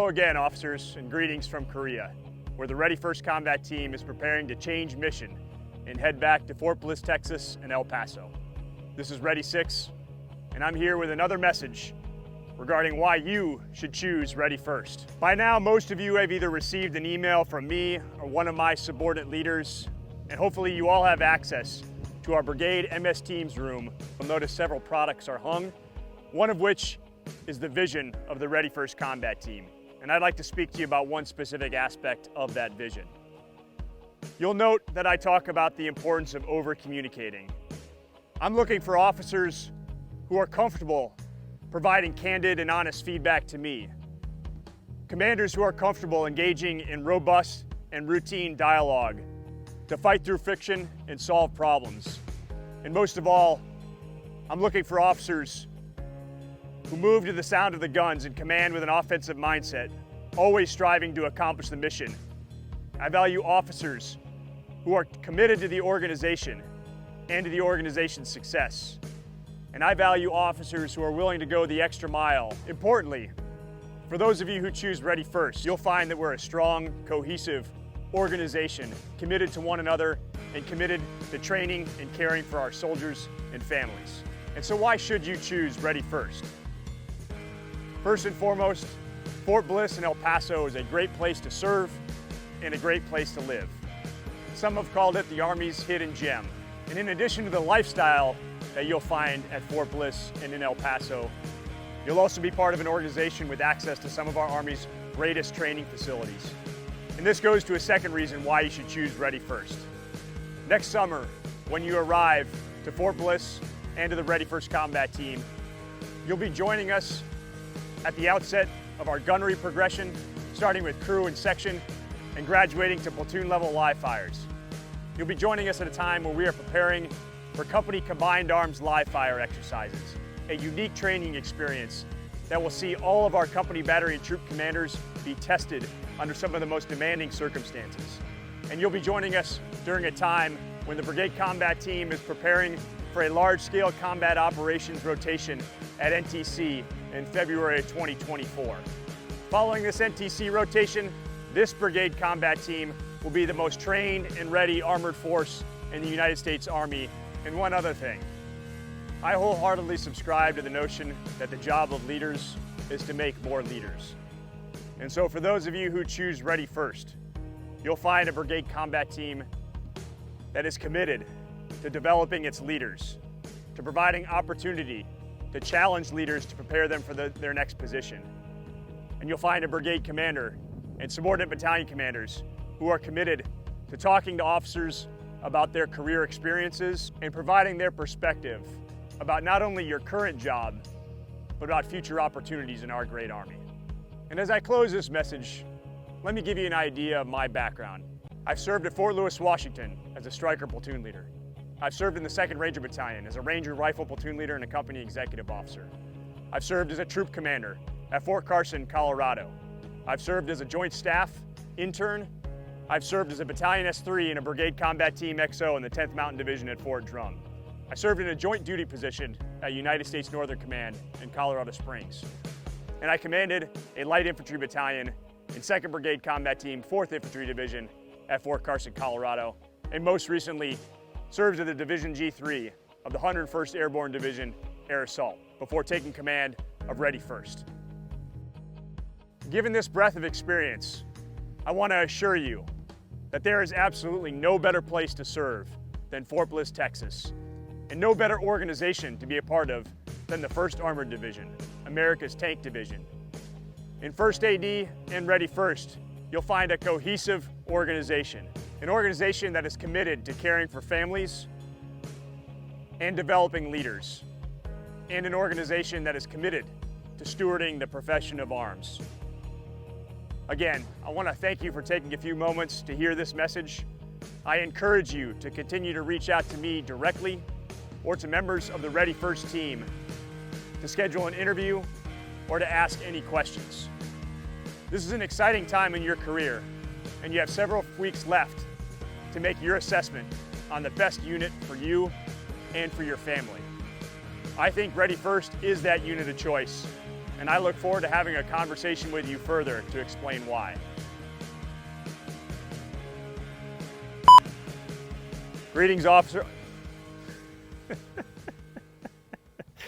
Hello again, officers, and greetings from Korea, where the Ready First Combat Team is preparing to change mission and head back to Fort Bliss, Texas and El Paso. This is Ready 6, and I'm here with another message regarding why you should choose Ready First. By now, most of you have either received an email from me or one of my subordinate leaders, and hopefully you all have access to our Brigade MS Teams room. You'll notice several products are hung, one of which is the vision of the Ready First Combat Team. And I'd like to speak to you about one specific aspect of that vision. You'll note that I talk about the importance of over-communicating. I'm looking for officers who are comfortable providing candid and honest feedback to me. Commanders who are comfortable engaging in robust and routine dialogue to fight through friction and solve problems. And most of all, I'm looking for officers who move to the sound of the guns and command with an offensive mindset, always striving to accomplish the mission. I value officers who are committed to the organization and to the organization's success. And I value officers who are willing to go the extra mile. Importantly, for those of you who choose Ready First, you'll find that we're a strong, cohesive organization, committed to one another and committed to training and caring for our soldiers and families. And so why should you choose Ready First? First and foremost, Fort Bliss and El Paso is a great place to serve and a great place to live. Some have called it the Army's hidden gem. And in addition to the lifestyle that you'll find at Fort Bliss and in El Paso, you'll also be part of an organization with access to some of our Army's greatest training facilities. And this goes to a second reason why you should choose Ready First. Next summer, when you arrive to Fort Bliss and to the Ready First Combat Team, you'll be joining us at the outset of our gunnery progression, starting with crew and section and graduating to platoon level live fires. You'll be joining us at a time where we are preparing for company combined arms live fire exercises, a unique training experience that will see all of our company battery and troop commanders be tested under some of the most demanding circumstances. And you'll be joining us during a time when the Brigade Combat Team is preparing for a large-scale combat operations rotation at NTC in February of 2024. Following this NTC rotation, this Brigade Combat Team will be the most trained and ready armored force in the United States Army. And one other thing, I wholeheartedly subscribe to the notion that the job of leaders is to make more leaders. And so for those of you who choose Ready First, you'll find a Brigade Combat Team that is committed to developing its leaders, to providing opportunity to challenge leaders to prepare them for their next position. And you'll find a brigade commander and subordinate battalion commanders who are committed to talking to officers about their career experiences and providing their perspective about not only your current job, but about future opportunities in our great Army. And as I close this message, let me give you an idea of my background. I've served at Fort Lewis, Washington as a Stryker platoon leader. I've served in the 2nd Ranger Battalion as a Ranger Rifle platoon leader and a company executive officer. I've served as a troop commander at Fort Carson, Colorado. I've served as a Joint Staff intern. I've served as a Battalion S3 in a Brigade Combat Team XO in the 10th Mountain Division at Fort Drum. I served in a joint duty position at United States Northern Command in Colorado Springs. And I commanded a light infantry battalion in 2nd Brigade Combat Team, 4th Infantry Division at Fort Carson, Colorado. And most recently, served as the Division G3 of the 101st Airborne Division Air Assault before taking command of Ready First. Given this breadth of experience, I want to assure you that there is absolutely no better place to serve than Fort Bliss, Texas, and no better organization to be a part of than the 1st Armored Division, America's Tank Division. In 1st AD and Ready First, you'll find a cohesive organization, an organization that is committed to caring for families and developing leaders, and an organization that is committed to stewarding the profession of arms. Again, I want to thank you for taking a few moments to hear this message. I encourage you to continue to reach out to me directly or to members of the Ready First team to schedule an interview or to ask any questions. This is an exciting time in your career, and you have several weeks left to make your assessment on the best unit for you and for your family. I think Ready First is that unit of choice, and I look forward to having a conversation with you further to explain why. Greetings, officer.